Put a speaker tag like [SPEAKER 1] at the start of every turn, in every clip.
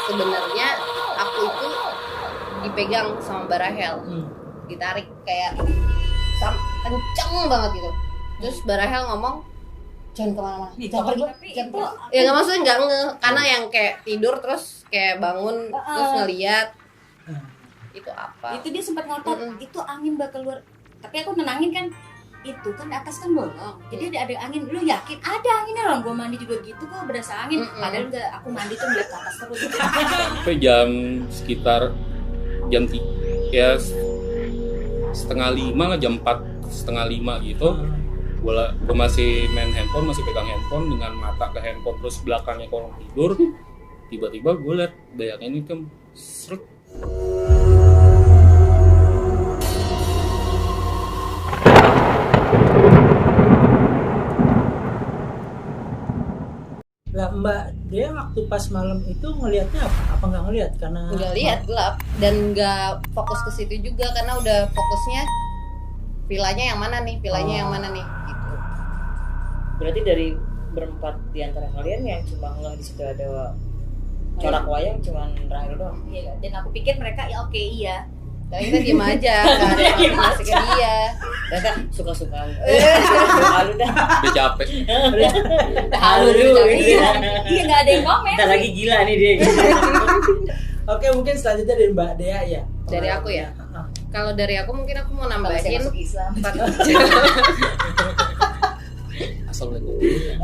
[SPEAKER 1] sebenarnya aku itu dipegang sama Barahel, ditarik kayak kenceng banget gitu. Terus Barahel ngomong jangan kemana-mana, jangan pergi, jangan pulang. Ya nggak, maksudnya nggak karena yang kayak tidur terus kayak bangun terus ngeliat itu apa?
[SPEAKER 2] Itu dia sempat ngotot, itu angin bakal keluar. Tapi aku nenangin kan, itu kan atas kan bolong, jadi ada angin. Lu yakin ada anginnya? Orang gua mandi juga gitu kok berasa angin. Padahal enggak, aku mandi tuh ngeliat ke atas terus.
[SPEAKER 3] Sampai jam sekitar jam 3 ya setengah 5 lah, jam 4:30 gitu. Gue masih main handphone, masih pegang handphone dengan mata ke handphone, terus belakangnya kolong tidur. Tiba-tiba gue liat bayangan ini kan seret.
[SPEAKER 4] Lah Mbak dia waktu pas malam itu ngelihatnya apa? Apa nggak ngelihat? Karena
[SPEAKER 1] Nggak lihat, gelap, dan nggak fokus ke situ juga karena udah fokusnya villanya yang mana nih, yang mana nih gitu.
[SPEAKER 5] Berarti dari berempat di antara kalian yang cuma ngeh di situ ada corak wayang cuman Rahel doang.
[SPEAKER 2] Iya, dan aku pikir mereka ya oke iya.
[SPEAKER 1] Tapi kita diem aja, nggak ada yang ngasih ke dia.
[SPEAKER 5] Mereka suka-suka. Halu dah.
[SPEAKER 3] Udah capek.
[SPEAKER 5] Halu dulu.
[SPEAKER 2] Iya, nggak ada yang komen.
[SPEAKER 5] Kita lagi gila nih dia.
[SPEAKER 4] Oke, mungkin selanjutnya dari Mbak Dea ya.
[SPEAKER 1] Dari aku ya. Kalau dari aku mungkin aku mau nambahin
[SPEAKER 2] Masuk Islam.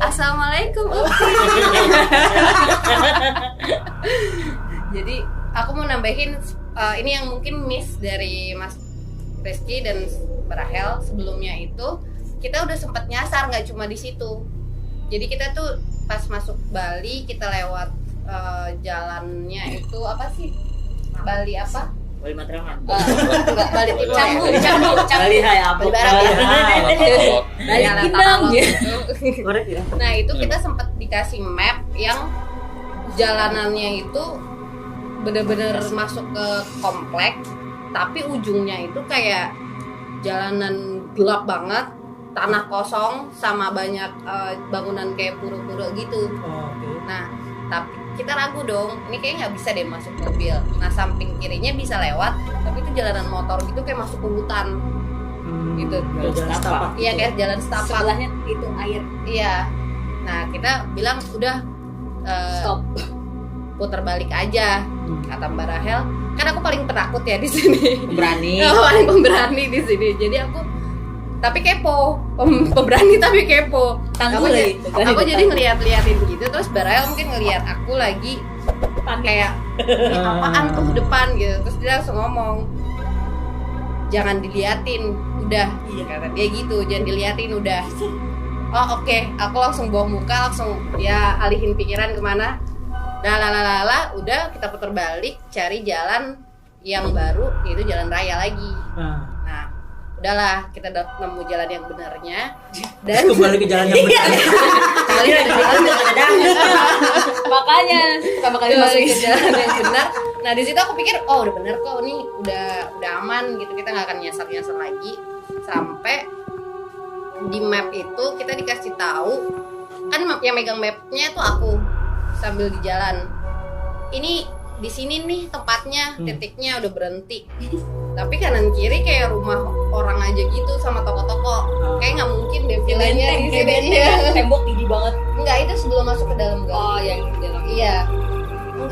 [SPEAKER 1] Assalamualaikum. Jadi aku mau nambahin ini yang mungkin miss dari Mas Rizky dan Barahel sebelumnya itu, kita udah sempat nyasar nggak cuma di situ. Jadi kita tuh pas masuk Bali kita lewat jalannya itu apa sih? Bali apa?
[SPEAKER 5] Bali Matraman.
[SPEAKER 1] Enggak, Bali Timur.
[SPEAKER 2] Canggu.
[SPEAKER 5] Bali Hai apa?
[SPEAKER 1] Bali Barat ya.
[SPEAKER 2] Bali Pinang.
[SPEAKER 5] Korek ya.
[SPEAKER 1] Nah itu kita sempat dikasih map yang jalanannya itu bener-bener masuk ke komplek, tapi ujungnya itu kayak jalanan gelap banget, tanah kosong sama banyak bangunan kayak pura-pura gitu. Nah tapi kita ragu dong, ini kayaknya nggak bisa deh masuk mobil. Nah samping kirinya bisa lewat, tapi itu jalanan motor gitu kayak masuk ke hutan gitu.
[SPEAKER 4] Jalan setapak.
[SPEAKER 1] Iya kayak jalan setapak.
[SPEAKER 2] Sebelahnya itu air.
[SPEAKER 1] Iya. Nah kita bilang udah
[SPEAKER 2] Stop.
[SPEAKER 1] putar balik aja. Kata Mbak Rahel, kan aku paling penakut ya di sini.
[SPEAKER 5] Berani.
[SPEAKER 1] Paling pemberani di sini. Jadi aku tapi kepo, pemberani tapi kepo. Aku jadi ngeliat-liatin gitu, terus Barahel mungkin ngeliat aku lagi kayak ini apaan tuh depan gitu. Terus dia langsung ngomong, jangan diliatin, udah. Kata dia gitu, jangan diliatin, udah. Oh oke. Aku langsung bawa muka, langsung ya alihin pikiran kemana. Udah kita putar balik cari jalan yang baru, yaitu jalan raya lagi. Nah udahlah kita nemu jalan yang benarnya dan
[SPEAKER 4] Kembali ke jalan yang benar.
[SPEAKER 1] kali ada
[SPEAKER 2] Makanya pertama kali masuk
[SPEAKER 1] ke jalan yang benar. Nah di situ aku pikir oh udah benar kok, nih udah aman gitu, kita nggak akan nyasar lagi. Sampai di map itu kita dikasih tahu, kan yang megang mapnya tuh aku sambil di jalan. Ini di sini nih tempatnya, titiknya udah berhenti. Tapi kanan kiri kayak rumah orang aja gitu sama toko-toko. Kayak nggak mungkin deh villanya di sini.
[SPEAKER 2] Tembok tinggi banget.
[SPEAKER 1] Enggak, itu sebelum masuk ke dalam gang.
[SPEAKER 2] Oh yang di dalam.
[SPEAKER 1] Iya.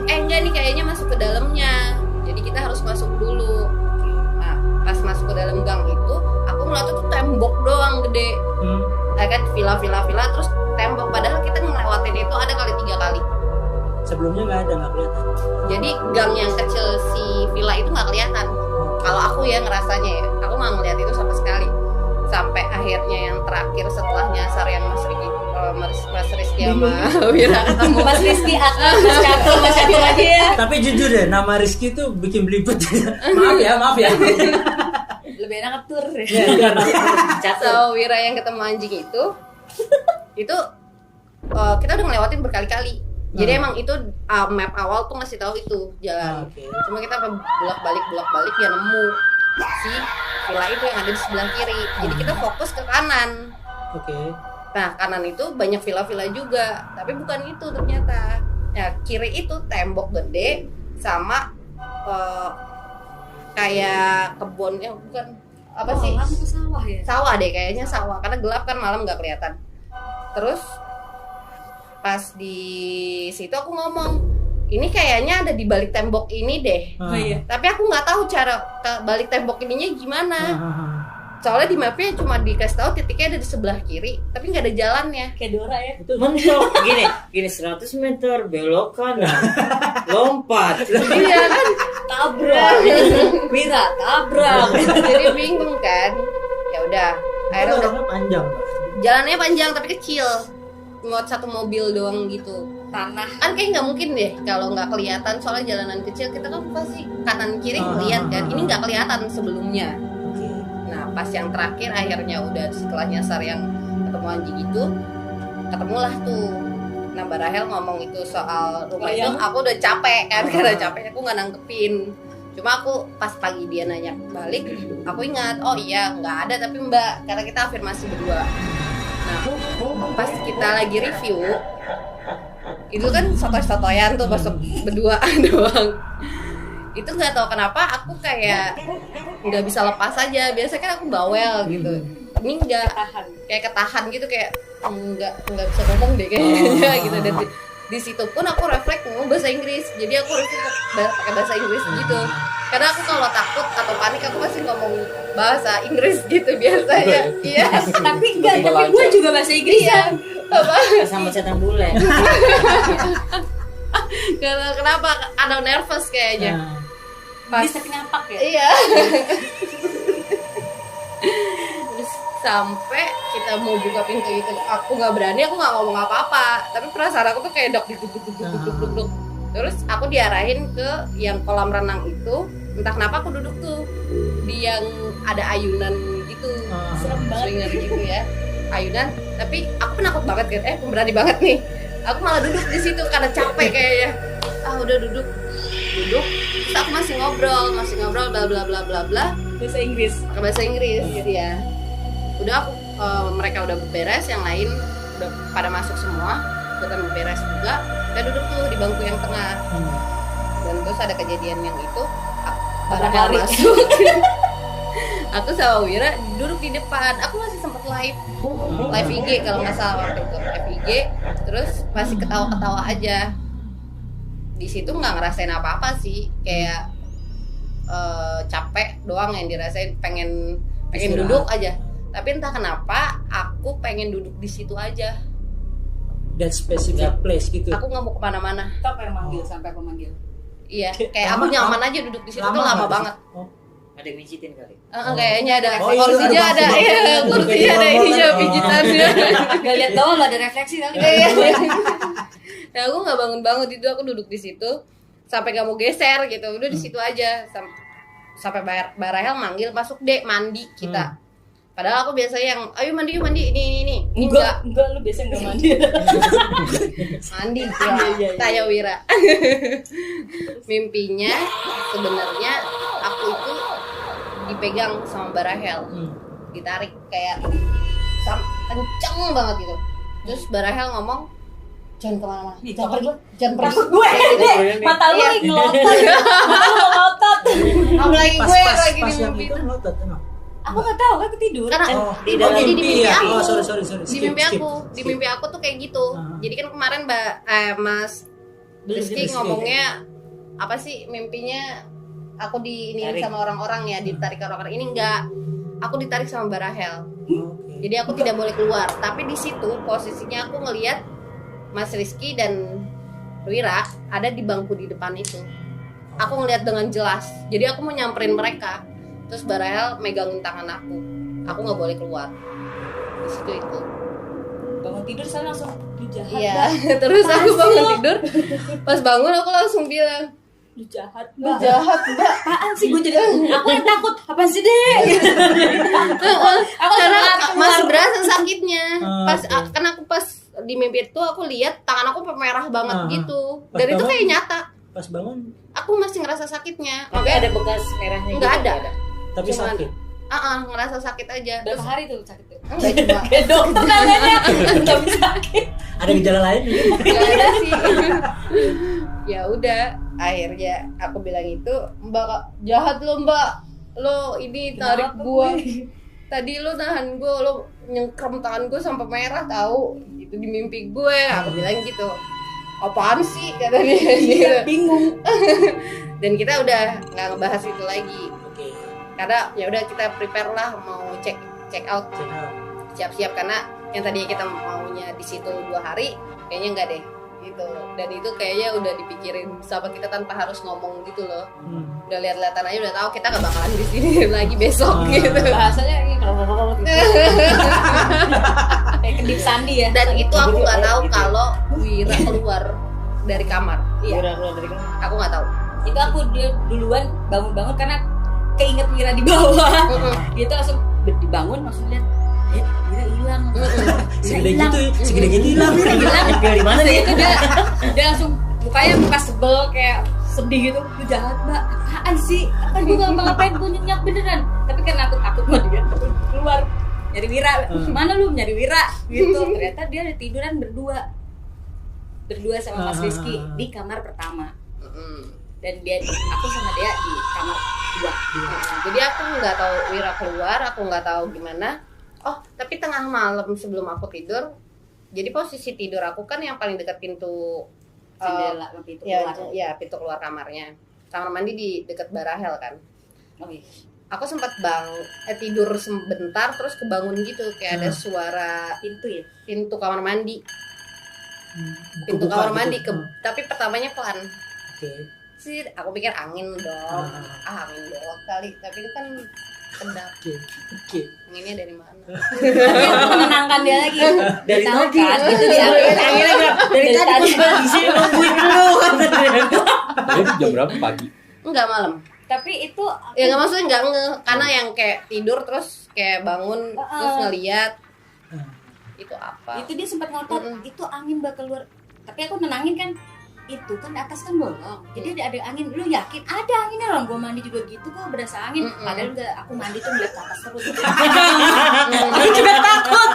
[SPEAKER 1] Enggak nih kayaknya masuk ke dalamnya. Jadi kita harus masuk dulu. Nah, pas masuk ke dalam gang itu, aku ngeliat tuh tembok doang gede. Kan villa terus tembok, padahal kita ngelewatin itu ada kali 3 kali.
[SPEAKER 4] Sebelumnya nggak kelihatan.
[SPEAKER 1] Jadi gang yang kecil si villa itu nggak kelihatan. Kalau aku ya ngerasanya ya, aku nggak ngeliat itu sama sekali. Sampai akhirnya yang terakhir setelah nyasar yang Mas Rizky sama Wira ketemu.
[SPEAKER 2] Mas Rizky atau Mas Catur aja ya.
[SPEAKER 4] Tapi jujur deh, nama Rizky tuh bikin belibet. Maaf ya.
[SPEAKER 2] Lebih enak tur.
[SPEAKER 1] So Wira yang ketemu anjing itu kita udah ngelewatin berkali-kali. Jadi emang itu map awal tuh ngasih tahu itu jalan. Cuma kita bolak-balik ya nemu si villa itu yang ada di sebelah kiri. Jadi kita fokus ke kanan. Nah kanan itu banyak villa-villa juga, tapi bukan itu ternyata. Ya, kiri itu tembok gede sama kayak kebun yang bukan apa sih?
[SPEAKER 2] Kolam atau sawah ya?
[SPEAKER 1] Sawah deh kayaknya sawah karena gelap kan malam nggak kelihatan. Terus pas di situ aku ngomong, ini kayaknya ada di balik tembok ini deh.
[SPEAKER 4] Ah.
[SPEAKER 2] Oh iya.
[SPEAKER 1] Tapi aku nggak tahu cara ke balik tembok ininya gimana. Soalnya di mapnya cuma dikasih tahu titiknya ada di sebelah kiri, tapi nggak ada jalannya.
[SPEAKER 2] Kayak Dora ya.
[SPEAKER 4] Itu
[SPEAKER 5] Mentok gini 100 meter belok kanan, lompat.
[SPEAKER 1] Iya kan?
[SPEAKER 2] Tabrak. Wira tabrak.
[SPEAKER 1] Jadi bingung kan. Ya udah, akhirnya udah
[SPEAKER 4] orangnya panjang.
[SPEAKER 1] jalannya panjang tapi kecil. Muat satu mobil doang gitu.
[SPEAKER 2] Tanah.
[SPEAKER 1] Kan kayak nggak mungkin deh kalau nggak kelihatan soalnya jalanan kecil kita kan pasti kanan kiri ngeliat kan. Ini nggak kelihatan sebelumnya. Nah pas yang terakhir akhirnya udah setelah nyasar yang ketemu anjing itu, ketemulah tuh. Nah Mbak Rahel ngomong itu soal rumah itu, aku udah capek kan karena capek aku nggak nanggepin. Cuma aku pas pagi dia nanya balik, aku ingat oh iya nggak ada tapi Mbak karena kita afirmasi berdua. Nah pas kita lagi review itu kan sotoy-sotoyan tuh masuk berdua doang. Itu nggak tahu kenapa aku kayak nggak bisa lepas aja. Biasanya kan aku bawel gitu, ini nggak kayak ketahan gitu, kayak nggak bisa ngomong deh kayaknya gitu. Dan di situ pun aku refleks ngomong bahasa Inggris, jadi aku refleks pakai bahasa Inggris gitu. Karena aku kalau takut atau panik aku pasti ngomong bahasa Inggris gitu biasanya. Iya.
[SPEAKER 2] Tapi gue juga bahasa Inggris ya.
[SPEAKER 1] Apa?
[SPEAKER 5] Sama cetan bule.
[SPEAKER 1] Karena kenapa? Ada nervous kayaknya.
[SPEAKER 2] Bisa kenyapak ya.
[SPEAKER 1] Iya. Terus sampai kita mau buka pintu itu, aku nggak berani, aku nggak ngomong apa-apa. Tapi perasaan aku tuh kayak dok. Terus aku diarahin ke yang kolam renang itu. Entah kenapa aku duduk tuh di yang ada ayunan gitu,
[SPEAKER 2] Serem banget.
[SPEAKER 1] swinger gitu ya, ayunan. Tapi aku penakut banget kan, pemberani banget nih. Aku malah duduk di situ karena capek kayaknya. Udah duduk. Terus aku masih ngobrol bla bla bla bla bla.
[SPEAKER 2] Bahasa Inggris.
[SPEAKER 1] Pakai bahasa Inggris ya. Udah aku mereka udah beres, yang lain udah pada masuk semua, ikutan beres juga. Kita duduk tuh di bangku yang tengah. Dan terus ada kejadian yang itu, barang masuk. Aku sama Wira duduk di depan. Aku masih sempat live IG kalau nggak salah waktu itu, live IG. Terus masih ketawa-ketawa aja. Di situ nggak ngerasain apa-apa sih, kayak capek doang yang dirasain, pengen duduk aja. Tapi entah kenapa aku pengen duduk di situ aja.
[SPEAKER 4] That specific place gitu.
[SPEAKER 1] Aku nggak mau kemana-mana.
[SPEAKER 2] Top yang manggil sampai aku manggil.
[SPEAKER 1] Iya, kayak aku nyaman aja duduk di situ tuh lama banget.
[SPEAKER 5] Ada yang mijitin kali.
[SPEAKER 1] Kayaknya ada
[SPEAKER 4] Oh, iya,
[SPEAKER 1] kursinya
[SPEAKER 4] ada
[SPEAKER 1] ada,
[SPEAKER 4] kursi.
[SPEAKER 1] iya kursinya ada ininya pijitannya.
[SPEAKER 2] Gak lihat doang lo ada refleksi kali.
[SPEAKER 1] Iya. Nah aku nggak bangun itu, aku duduk di situ sampai nggak mau geser gitu, udah di situ aja sampai Mbak Rahel manggil masuk dek mandi kita. Padahal aku biasanya yang ayo mandi ini
[SPEAKER 2] Enggak, lu biasa enggak mandi.
[SPEAKER 1] mandi ya, kayak Wira. Mimpinya sebenarnya aku itu dipegang sama Mbak Rahel, ditarik kayak kenceng banget gitu. Terus Mbak Rahel ngomong jangan kemana-mana, jangan pergi.
[SPEAKER 2] Gue mata lu lagi ngelotot. Mata lu ngelotot.
[SPEAKER 1] Apalagi gue lagi di
[SPEAKER 4] pas yang
[SPEAKER 1] mimpi
[SPEAKER 4] itu
[SPEAKER 1] itu.
[SPEAKER 4] ngotot emang.
[SPEAKER 2] Aku enggak tahu, aku ketidur.
[SPEAKER 1] Karena
[SPEAKER 5] di dalam
[SPEAKER 1] jadi di mimpi
[SPEAKER 4] ya.
[SPEAKER 1] aku.
[SPEAKER 4] Oh, sorry.
[SPEAKER 1] Di mimpi aku, di mimpi aku tuh kayak gitu. Jadi kan kemarin Mas Rizky ngomongnya apa sih mimpinya aku ini sama orang-orang ya, ditarik ke orang-orang. Ini enggak. Aku ditarik sama Mbak Rahel. Jadi aku tidak boleh keluar. Tapi di situ posisinya aku ngelihat Mas Rizky dan Wira ada di bangku di depan itu. Aku ngelihat dengan jelas. Jadi aku mau nyamperin mereka. Terus Mbak Rahel megangin tangan aku. Aku nggak boleh keluar. Di situ itu.
[SPEAKER 2] Bangun tidur saya langsung lu jahat.
[SPEAKER 1] Iya. Terus aku bangun tidur. Pas bangun aku langsung bilang,
[SPEAKER 2] Lu jahat.
[SPEAKER 1] "Lu jahat, Mbak."
[SPEAKER 2] Apaan sih gue jadi aku yang takut. Apaan sih, Dek? Aku
[SPEAKER 1] Karena
[SPEAKER 2] langsung
[SPEAKER 1] masih berasa sakitnya. Pas
[SPEAKER 4] Oke.
[SPEAKER 1] kan aku pas di mimpi itu aku lihat tangan aku merah banget gitu.
[SPEAKER 4] Pas
[SPEAKER 1] Dan itu
[SPEAKER 4] bangun?
[SPEAKER 1] kayak nyata.
[SPEAKER 4] Pas bangun
[SPEAKER 1] Aku masih ngerasa sakitnya.
[SPEAKER 5] Makanya ada bekas merahnya.
[SPEAKER 1] Nggak
[SPEAKER 5] gitu,
[SPEAKER 1] ada.
[SPEAKER 4] tapi
[SPEAKER 1] Cuman-
[SPEAKER 4] sakit.
[SPEAKER 1] ngerasa sakit aja.
[SPEAKER 2] Berapa hari tuh sakit tuh?
[SPEAKER 1] Enggak cuma
[SPEAKER 2] Kayak dokter namanya nggak bisa sakit.
[SPEAKER 4] Ada gejala lain nih?
[SPEAKER 1] nggak ada sih. Ya udah, akhirnya aku bilang itu, Mbak jahat lo Mbak, lo ini tarik
[SPEAKER 2] Kenapa,
[SPEAKER 1] gua.
[SPEAKER 2] Gue?
[SPEAKER 1] Tadi lo nahan gue, lo nyengkrem tangan gue sampai merah tahu, itu di mimpi gue. Aku bilang gitu. Apaan sih kata dia gitu.
[SPEAKER 2] Bingung.
[SPEAKER 1] Dan kita udah nggak ngebahas itu lagi.
[SPEAKER 4] Oke.
[SPEAKER 1] Karena ya udah kita prepare lah mau check out, siap-siap karena yang tadinya kita maunya di situ 2 hari, kayaknya enggak deh gitu. Dan itu kayaknya udah dipikirin sama kita tanpa harus ngomong gitu loh. Udah lihat-lihatan aja udah tahu kita nggak bakalan di sini lagi besok gitu.
[SPEAKER 2] Bahasanya ini kayak kedip sandi ya.
[SPEAKER 1] Dan itu aku nggak tahu kalau Wira keluar dari kamar.
[SPEAKER 2] Iya.
[SPEAKER 5] Wira keluar dari kamar.
[SPEAKER 1] Aku nggak tahu.
[SPEAKER 2] Itu aku dia duluan bangun karena keinget Wira di bawah. Gitu langsung dibangun langsung lihat Wira hilang.
[SPEAKER 4] Segede gitu hilang.
[SPEAKER 5] Tinggal di mana nih?
[SPEAKER 2] Itu dia langsung mukanya muka sebel kayak sedih gitu. Lu jahat Mbak, apaan sih? Kan gue gak ngapain, gue nyenyak beneran. Tapi karena aku takut mau dia keluar nyari Wira. Mana lu nyari Wira? Gitu. Ternyata dia ada tiduran berdua sama Mas Rizky di kamar pertama. Dan aku sama dia di kamar 2.
[SPEAKER 1] Jadi aku nggak tahu Wira keluar, aku nggak tahu gimana. Oh, tapi tengah malam sebelum aku tidur, jadi posisi tidur aku kan yang paling dekat pintu
[SPEAKER 2] Jendela pintu
[SPEAKER 1] ya,
[SPEAKER 2] keluar.
[SPEAKER 1] ya pintu keluar kamarnya. Kamar mandi di dekat Barahel kan.
[SPEAKER 2] Oh iya.
[SPEAKER 1] Aku sempat tidur sebentar terus kebangun gitu kayak ada suara
[SPEAKER 2] Pintu ya.
[SPEAKER 1] pintu kamar mandi. Pintu kamar mandi tapi pertamanya pelan.
[SPEAKER 4] Oke.
[SPEAKER 1] Sih, aku pikir angin dong. Angin doang kali, tapi itu kan kedap.
[SPEAKER 4] Oke.
[SPEAKER 1] Anginnya dari mana?
[SPEAKER 2] Tapi aku menenangkan dia lagi.
[SPEAKER 5] Dari
[SPEAKER 2] Tahu
[SPEAKER 5] tadi.
[SPEAKER 2] kan itu dia.
[SPEAKER 5] Akhirnya dari tadi di sini nungguin lu.
[SPEAKER 3] Jadi jam berapa pagi?
[SPEAKER 1] Enggak malam.
[SPEAKER 2] Tapi itu
[SPEAKER 1] Ya nggak maksudnya nggak karena yang kayak tidur terus kayak bangun terus ngeliat itu apa?
[SPEAKER 2] itu dia sempat ngotot itu angin bakal keluar. Tapi aku nenangin kan itu kan atas kan bolong. Jadi ada angin. Lu yakin ada anginnya? Orang gua mandi juga gitu kok berasa angin. Padahal enggak, aku mandi tuh ngeliat ke atas terus. Aku juga takut.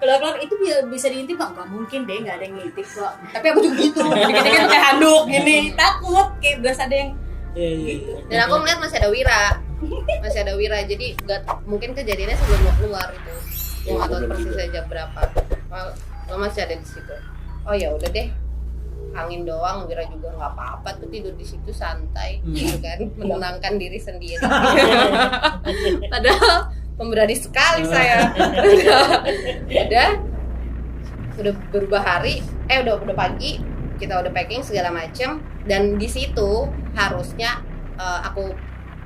[SPEAKER 2] Keluar itu bisa diintip kok? Gak mungkin deh, gak ada yang ngintip kok. Tapi aku juga gitu. Dikit-dikit tuh kayak handuk gini. Takut kayak berasa ada yang
[SPEAKER 4] Iya.
[SPEAKER 1] Dan aku melihat masih ada Wira. Jadi mungkin kejadiannya sebelum mau keluar itu. Gua nggak tahu persisnya jam berapa. Lo masih ada di situ. Oh ya udah deh, angin doang, Wira juga nggak apa-apa tuh tidur di situ santai, gitu kan, menenangkan diri sendiri. Padahal pemberani sekali saya. udah berubah hari, udah pagi, kita udah packing segala macem, dan di situ harusnya aku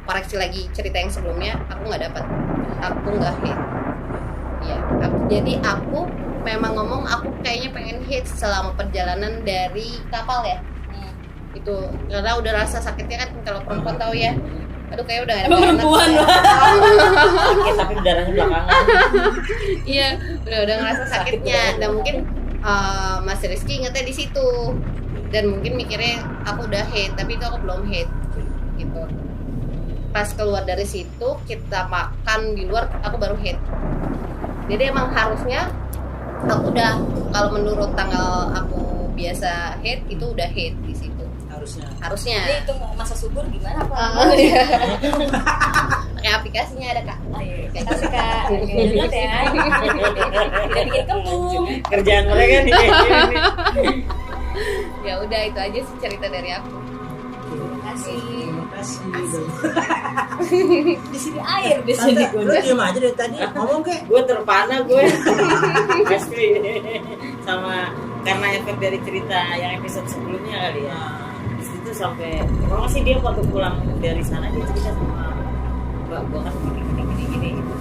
[SPEAKER 1] koreksi lagi cerita yang sebelumnya, aku nggak hit. Ya, jadi aku memang ngomong aku kayaknya pengen hit selama perjalanan dari kapal ya. Itu karena udah rasa sakitnya kan kalau perempuan tahu ya. Aduh kayak udah
[SPEAKER 2] emang perempuan
[SPEAKER 1] ya.
[SPEAKER 5] Sakit tapi darahnya belakangan.
[SPEAKER 1] Iya, udah ngerasa sakitnya. Dan mungkin Mas Rizky ingetnya di situ. Dan mungkin mikirnya aku udah hit, tapi itu aku belum hit. Gitu. Pas keluar dari situ kita makan di luar, aku baru hit. Jadi emang harusnya aku udah, kalau menurut tanggal aku biasa hit itu udah hit di situ. Harusnya.
[SPEAKER 2] Jadi itu mau masa subur gimana Pak?
[SPEAKER 1] Iya. Pakai aplikasinya ada Kak.
[SPEAKER 2] Kasih Kak. Ingat ya. Tidak bikin kembung.
[SPEAKER 5] Kerjaan mereka nih.
[SPEAKER 1] Ya udah itu aja sih cerita dari aku.
[SPEAKER 2] Terima kasih.
[SPEAKER 4] Makasih.
[SPEAKER 2] Di sini air di sini.
[SPEAKER 4] Tante, lu diem aja dari tadi ngomong kek.
[SPEAKER 5] Gue terpana gue. Asli. Sama karena efek dari cerita yang episode sebelumnya kali ya. Di situ sampai kalau sih dia waktu pulang dari sana dia cerita sama Mbak, gue kan gini gitu.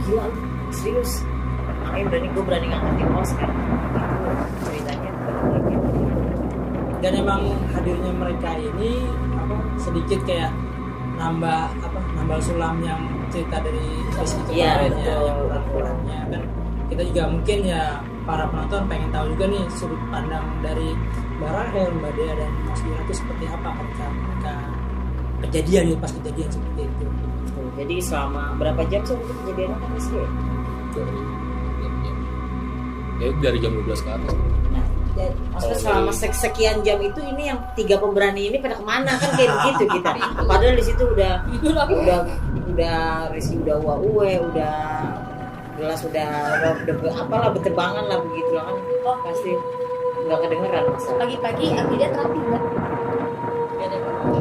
[SPEAKER 5] Gila lu, serius. Makanya gue berani ngangkatin host kan. Itu ceritanya benar-benar gitu.
[SPEAKER 4] Dan emang hadirnya mereka ini sedikit kayak nambah sulam yang cerita dari Rizky kemarin ya, yang kurang-kurangnya kan kita juga mungkin ya para penonton pengen tahu juga nih sudut pandang dari Mbak Rahel, Mbak Dea dan Mas Wira itu seperti apa ketika mereka kejadian pas kejadian seperti itu.
[SPEAKER 5] Tuh, jadi selama berapa jam sih itu kejadiannya kan sih?
[SPEAKER 3] Dari jam 12 ke atas.
[SPEAKER 5] Nah, maksudnya selama sekian jam itu ini yang 3 pemberani ini pada kemana kan kayak begitu kita. Padahal di situ udah Rizky udah uwe, udah jelas udah apalah berterbangan lah begitu lah kan. Oh pasti nggak kedengeran masalah.
[SPEAKER 2] Pagi-pagi Amelia terapi kan. Gak ada apa-apa.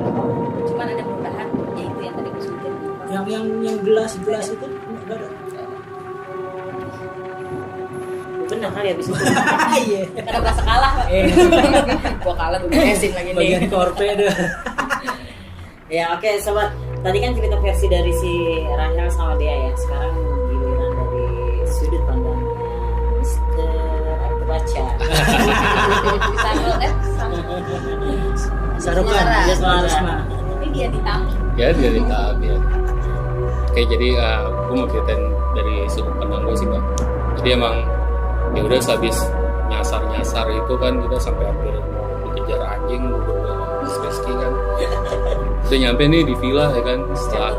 [SPEAKER 2] Cuman ada perubahan ya itu yang tadi gue sebutin.
[SPEAKER 4] Yang gelas itu enggak ada.
[SPEAKER 5] Benar kali habis itu.
[SPEAKER 4] Iya.
[SPEAKER 2] Karena merasa kalah Pak. Gua kalah gue beresin lagi nih.
[SPEAKER 4] Bagian korpe deh.
[SPEAKER 5] Ya oke sobat, tadi kan cerita versi dari si Rahel sama Dea ya. Sekarang giliran dari sudut pandang Mr. Aktor Baca.
[SPEAKER 4] Sarukan,
[SPEAKER 5] Jasmara.
[SPEAKER 2] Ini dia ditampil.
[SPEAKER 3] Ya dia ditahap ya. Oke, jadi gue mau ceritain dari sudut pandang gue sih Mbak. Jadi emang ya udah habis nyasar itu kan kita sampai hampir mau dikejar anjing udah Rizky kan. Udah nyampe nih di villa ya kan setelah.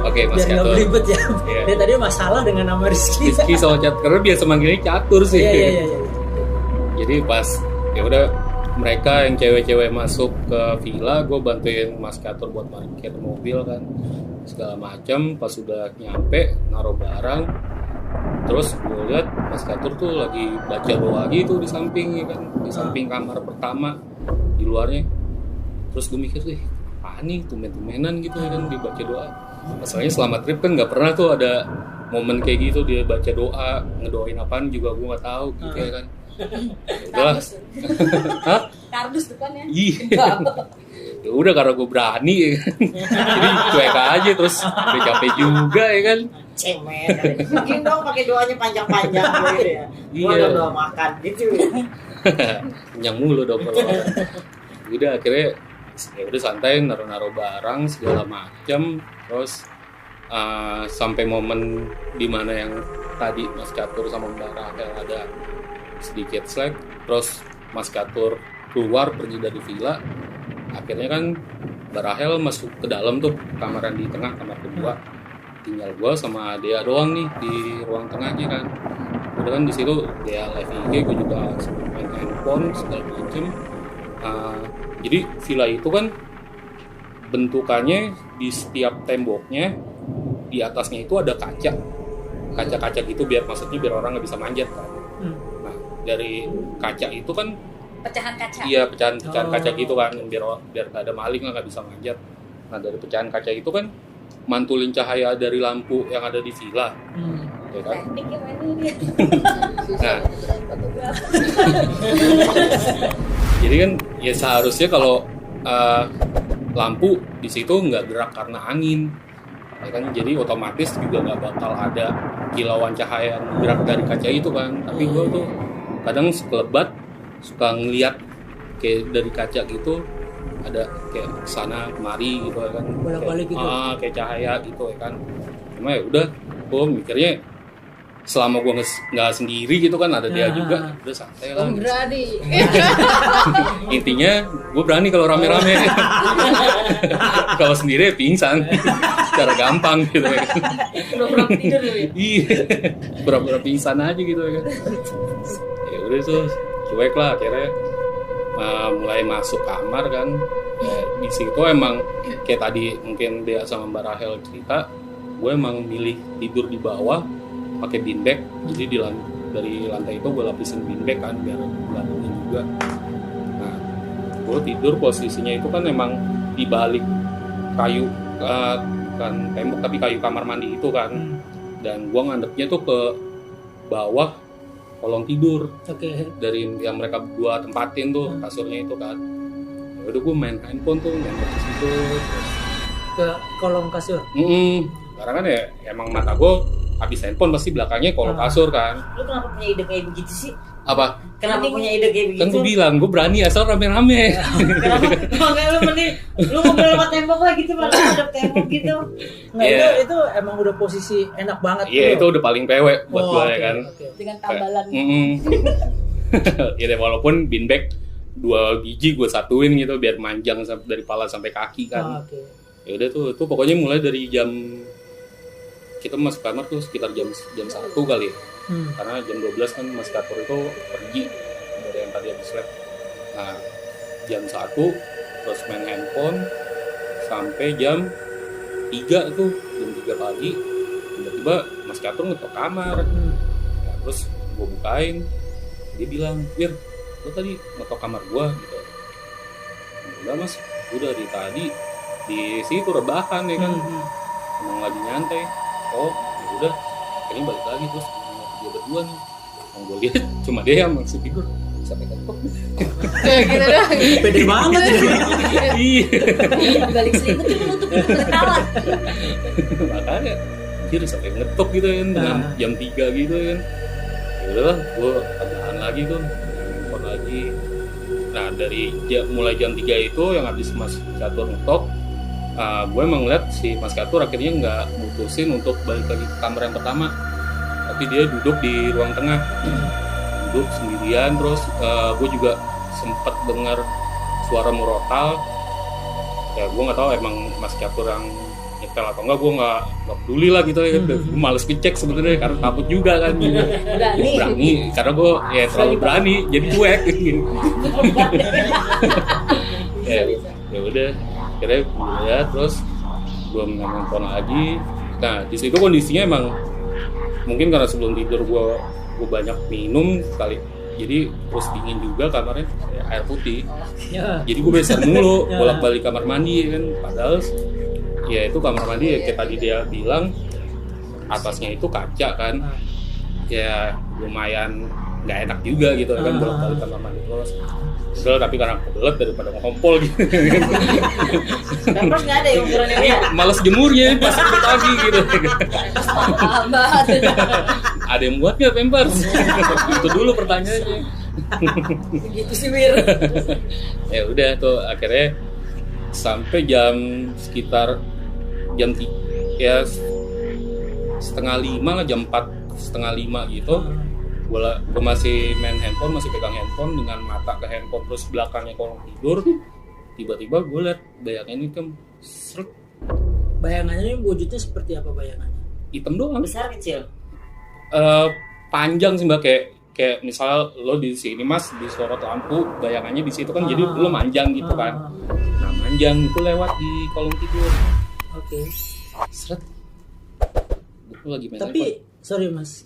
[SPEAKER 3] Oke, Mas
[SPEAKER 4] biar nggak
[SPEAKER 3] Catur.
[SPEAKER 4] belibet ya.
[SPEAKER 3] Iya.
[SPEAKER 4] Dia tadi masalah dengan nama Rizky.
[SPEAKER 3] Rizky sama Catur karena biasa manggilnya Catur sih.
[SPEAKER 4] Iya.
[SPEAKER 3] Jadi pas ya udah mereka yang cewek-cewek masuk ke villa, gue bantuin Mas Catur buat parkir mobil kan segala macam. Pas sudah nyampe naruh barang, terus gue lihat Mas Catur tuh lagi baca doa gitu di samping ya kan, di samping kamar pertama di luarnya. Terus gue mikir deh, apaan nih tumen-tumenan gitu ya kan dibaca doa. Masalahnya selama trip kan nggak pernah tuh ada momen kayak gitu dia baca doa, ngedoain apaan juga gue nggak tahu gitu ya kan. Udahlah. Hah?
[SPEAKER 2] Kardus depannya.
[SPEAKER 3] Iya. Ya udah karena gue berani ya kan. Jadi cuek aja terus udah capek juga ya kan.
[SPEAKER 5] Cemen. Mungkin dong pakai doanya panjang-panjang gitu ya. Gua
[SPEAKER 3] Iya.
[SPEAKER 5] udah doa makan gitu.
[SPEAKER 3] Kenyang mulu dong kalau. Udah akhirnya ya udah santai naruh barang segala macam terus sampai momen dimana yang tadi Mas Catur sama Mbak Rahel ada sedikit slack, terus Mas Catur keluar pergi dari villa. Akhirnya kan Mbak Rahel masuk ke dalam tuh kamar yang di tengah, kamar kedua. Tinggal gua sama Dea doang nih di ruang tengahnya kan. Udah kan di situ Dea live IG, gua juga main handphone segala macem. Jadi villa itu kan bentukannya di setiap temboknya di atasnya itu ada kaca gitu biar orang nggak bisa manjat kan. Nah dari kaca itu kan
[SPEAKER 2] Pecahan kaca.
[SPEAKER 3] iya pecahan kaca gitu kan biar nggak ada maling nggak bisa manjat. Nah dari pecahan kaca itu kan mantulin cahaya dari lampu yang ada di villa, ya kan?
[SPEAKER 2] Teknik yang mana ini?
[SPEAKER 3] Nah, jadi kan ya seharusnya kalau lampu di situ nggak gerak karena angin, ya kan? Jadi otomatis juga nggak bakal ada kilauan cahaya yang gerak dari kaca itu kan. Tapi gue tuh kadang sekelebat suka ngeliat kayak dari kaca gitu ada kayak sana kemari gitu ya kan,
[SPEAKER 4] Bolak-balik gitu.
[SPEAKER 3] kayak cahaya gitu ya kan. Cuma ya udah, gue mikirnya selama gue nggak sendiri gitu kan ada dia juga, udah santai lah.
[SPEAKER 1] Berani.
[SPEAKER 3] Intinya gue berani kalau rame-rame. Kalau sendiri ya pingsan secara gampang gitu ya kan.
[SPEAKER 2] Pura-pura tidur lu ya.
[SPEAKER 3] Iya, pura-pura pingsan aja gitu ya kan. Ya udah tuh cuek lah akhirnya. Mulai masuk kamar kan ya, di situ emang kayak tadi mungkin Dea sama Mbak Rahel cerita, gue emang milih tidur di bawah pakai bean bag. Jadi dari lantai itu gue lapisin bean bag kan biar gelapin juga. Nah gue tidur posisinya itu kan emang di balik kayu kan tembok tapi kayu kamar mandi itu kan, dan gue ngadepnya tuh ke bawah kolong tidur.
[SPEAKER 4] Oke.
[SPEAKER 3] Dari yang mereka berdua tempatin tuh kasurnya itu kan. Ya udah gue main handphone tuh nembak ke situ
[SPEAKER 4] Ke kolong kasur.
[SPEAKER 3] karena kan ya emang mata gue habis handphone pasti belakangnya kolong kasur kan.
[SPEAKER 5] Lu kenapa punya ide kayak begitu sih?
[SPEAKER 3] Apa?
[SPEAKER 5] Kenapa punya ide kayak begitu?
[SPEAKER 3] Kan gue bilang gue berani asal rame-rame.
[SPEAKER 5] Kenapa? Makanya lu mending lu ngobrol lewat tembok lah gitu, malah ada tembok gitu.
[SPEAKER 4] Nggak,
[SPEAKER 3] Iya.
[SPEAKER 4] itu emang udah posisi enak banget.
[SPEAKER 3] Iya itu udah paling pewek buat gue ya kan.
[SPEAKER 2] Dengan tambalan.
[SPEAKER 3] Ya deh walaupun beanbag 2 biji gue satuin gitu biar manjang dari pala sampai kaki kan.
[SPEAKER 4] Oke.
[SPEAKER 3] Ya udah tuh pokoknya mulai dari jam kita masuk kamar tuh sekitar jam 1 kali ya. Karena jam 12 kan Mas Katur itu pergi dari yang tadi habis lab. Nah jam 1 terus main handphone sampai jam 3 tuh, jam 3 pagi tiba-tiba Mas Katur ngetok kamar. Nah, terus gue bukain, dia bilang, "Wir, lo tadi ngetok kamar gua," gitu. "Enggak mas, udah dari tadi di situ rebahan ya kan, emang lagi nyantai." "Oh, ya udah, kayaknya balik lagi." Terus dia berdua nih, yang gue lihat cuma dia yang masih tidur sampai ketok.
[SPEAKER 1] Kayak gitu doang.
[SPEAKER 4] Pede banget ya.
[SPEAKER 3] Iya,
[SPEAKER 2] Balik selimut tuh menutup ketawa.
[SPEAKER 3] makanya dia sampai ngetok gitu kan, dengan jam 3 gitu kan. Ya udahlah, gue tambahan lagi tuh, handphone lagi. Nah dari mulai jam 3 itu yang habis Mas Catur ngetok, gue emang ngeliat si Mas Catur akhirnya nggak mutusin untuk balik lagi ke kamar yang pertama, tapi dia duduk di ruang tengah, duduk sendirian. Terus gue juga sempet dengar suara murotal. Ya gue nggak tahu emang Mas Catur yang nyetel atau enggak, gue nggak peduli lah gitu ya. Gue males ngecek sebenarnya karena takut juga kan. Berani karena gue ya terlalu berani jadi cuek gitu. Ya udah, akhirnya gue lihat, terus gue main handphone lagi. Nah di situ kondisinya emang mungkin karena sebelum tidur gue banyak minum kali, jadi terus dingin juga kamarnya, ya, air putih. Jadi gue beser mulu bolak-balik kamar mandi kan, padahal ya itu kamar mandi ya kayak tadi dia bilang atasnya itu kaca kan, ya lumayan nggak enak juga gitu kan bolak-balik kamar mandi terus. Udah, tapi karena kebelet daripada ngompol gitu.
[SPEAKER 5] Pampers nggak ada ya ukurannya dia.
[SPEAKER 3] Males jemurnya pas pagi gitu.
[SPEAKER 2] Banget.
[SPEAKER 3] Ada yang buat nggak Pampers? Itu dulu pertanyaannya.
[SPEAKER 2] Gitu sih Wir.
[SPEAKER 3] Ya udah tuh akhirnya sampai sekitar jam 3 ya 4:30 lah, jam 4:30 gitu. Gue masih main handphone, masih pegang handphone dengan mata ke handphone, terus belakangnya kolong tidur. Tiba-tiba gue liat bayangan ini kan seret.
[SPEAKER 4] Bayangannya ini wujudnya seperti apa bayangannya?
[SPEAKER 3] Hitam doang.
[SPEAKER 5] Besar kecil.
[SPEAKER 3] Panjang sih mbak, kayak misalnya lo di sini mas disorot lampu, bayangannya di situ kan, jadi lo manjang gitu kan. Nah manjang itu lewat di kolong tidur.
[SPEAKER 4] Oke.
[SPEAKER 3] Seret. Gue lagi main
[SPEAKER 4] Tapi
[SPEAKER 3] handphone.
[SPEAKER 4] sorry mas,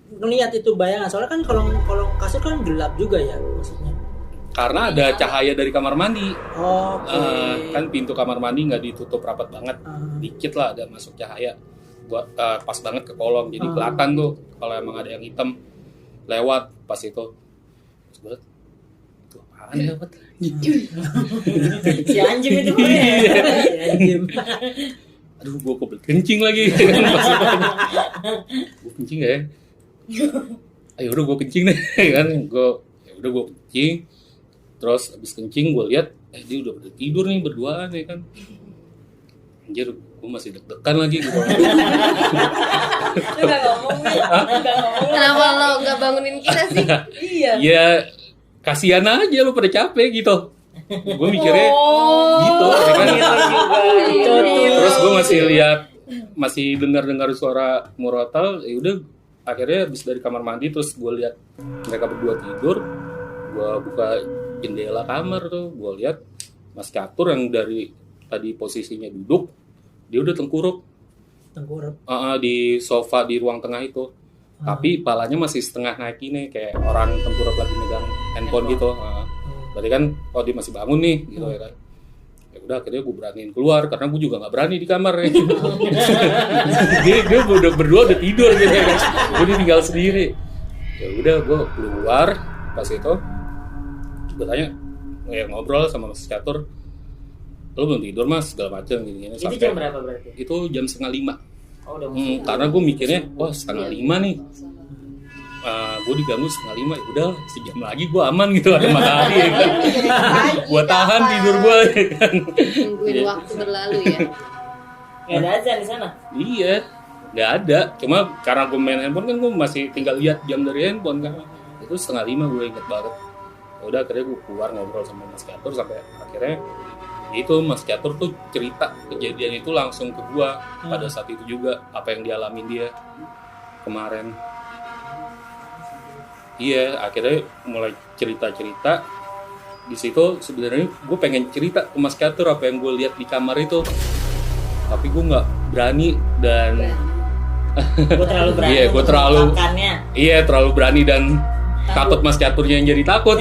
[SPEAKER 4] ngelihat itu bayangan, soalnya kan kolong kasur kan gelap juga ya maksudnya.
[SPEAKER 3] Karena ada cahaya dari kamar mandi.
[SPEAKER 4] Oke.
[SPEAKER 3] Kan pintu kamar mandi nggak ditutup rapat banget, dikit lah ada masuk cahaya. Buat pas banget ke kolong, jadi kelihatan tuh kalau emang ada yang hitam lewat pas itu. Terus tuh apaan lewat?
[SPEAKER 5] Si anjing itu
[SPEAKER 4] Anjim.
[SPEAKER 3] Aduh, gue kebelet kencing lagi. Gue kencing gak ya? Ayo udah gue kencing deh kan. Gue kencing. Terus abis kencing gue lihat dia udah pada tidur nih berduaan ya kan. Anjir, gue masih deg-degan lagi gitu.
[SPEAKER 1] Kenapa lo nggak bangunin kita sih?
[SPEAKER 2] Iya.
[SPEAKER 3] Ya kasihan aja lo pada capek gitu. Gue mikirnya gitu ya kan. Terus gue masih dengar suara murotal. Ya udah, akhirnya habis dari kamar mandi terus gue lihat mereka berdua tidur. Gue buka jendela kamar tuh, gue lihat Mas Catur yang dari tadi posisinya duduk, dia udah tengkurap di sofa di ruang tengah itu. Tapi palanya masih setengah naik ini, kayak orang tengkurap lagi megang handphone gitu. Berarti kan dia masih bangun nih gitu ya kan. Ya udah, akhirnya gue beraniin keluar karena gue juga nggak berani di kamar ya. dia berdua udah tidur gitu ya kan. Gue tinggal sendiri. Ya udah, gue keluar pas itu. Gue tanya, ngobrol sama Mas Catur, lo belum tidur mas, segala macam gini-gini.
[SPEAKER 5] Itu jam berapa berarti?
[SPEAKER 3] Itu jam 4:30.
[SPEAKER 5] Oh, udah
[SPEAKER 3] Karena gue mikirnya, wah 4:30 nih, gue diganggu 4:30, ya udah sejam lagi gue aman gitu, ada matahari ya kan. Gue tahan tidur gue ya kan.
[SPEAKER 1] Nungguin waktu berlalu ya.
[SPEAKER 5] Gak ada azan di sana?
[SPEAKER 3] Iya, nggak ada. Cuma karena gue main handphone kan, gue masih tinggal lihat jam dari handphone kan. Itu 4:30 gue inget banget. Udah akhirnya gue keluar ngobrol sama Mas Catur sampai akhirnya itu Mas Catur tuh cerita kejadian itu langsung ke gue pada saat itu juga apa yang dialamin dia kemarin. Iya, akhirnya mulai cerita-cerita. Di situ sebenarnya gue pengen cerita ke Mas Catur apa yang gue lihat di kamar itu, tapi gue nggak berani dan
[SPEAKER 5] Gue terlalu berani.
[SPEAKER 3] Iya, gue
[SPEAKER 5] untuk
[SPEAKER 3] terlalu
[SPEAKER 5] mengungkapkannya.
[SPEAKER 3] Iya, terlalu berani dan takut Mas Caturnya yang jadi takut.